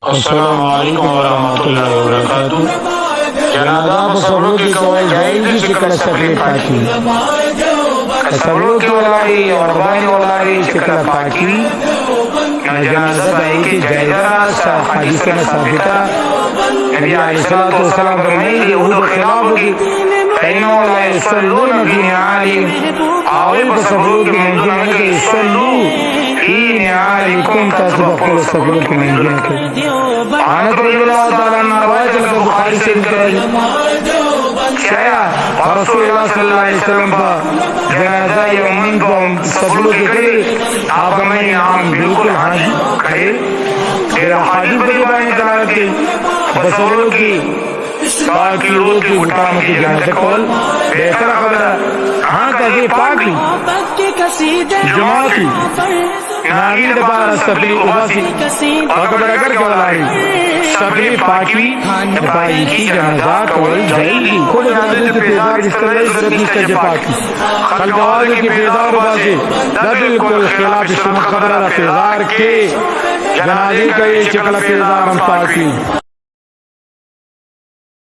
अस्सलामु अलैकुम वरहमतुल्लाहि वबरकातुहू। जनाजा पर सबलों की कवाई जाएगी शिकल सफे पाकी सबलों की वलाई और बाई वलाई शिकल पाकी जनाजा दाई की जायजा हदीस में साबिता नबी अलैहिस्सलातु वस्सलाम फरमाए यहूद खिलाफ की फैनो ला यसल्लून फी निआलिम आवे सबलों की मंजिल के यसल्लू फी निआलिकुम तसबकुल सबलों की मंजिल के आनत रज़ियल्लाहु तआला अन्हु रवायत है बुखारी से शाया और रसूलुल्लाह सल्लल्लाहु अलैहि वसल्लम का जनाजा यौमिन को सबलों के करे आप हमें नाम बिल्कुल हाजिर खड़े तेरा हाजिर बड़ी बानी दलालत की बसरों की बाकी लोगों की उठाम की जनाजा कौल बेहतर खबर हाँ कभी पाकी जमाती नागिन दबार सबली उबासी अकबर अगर कवलाई सबली पाकी पाई की जनाजा कौल जाएगी खुद जनाजे के पेदार जिस तरह इज्जत निश्चय पाकी खलगवाज के पेदार उबासी दबिल कोई खिलाफ सुन खबर पेदार के जनाजे का ये चकला पेदार पाकी।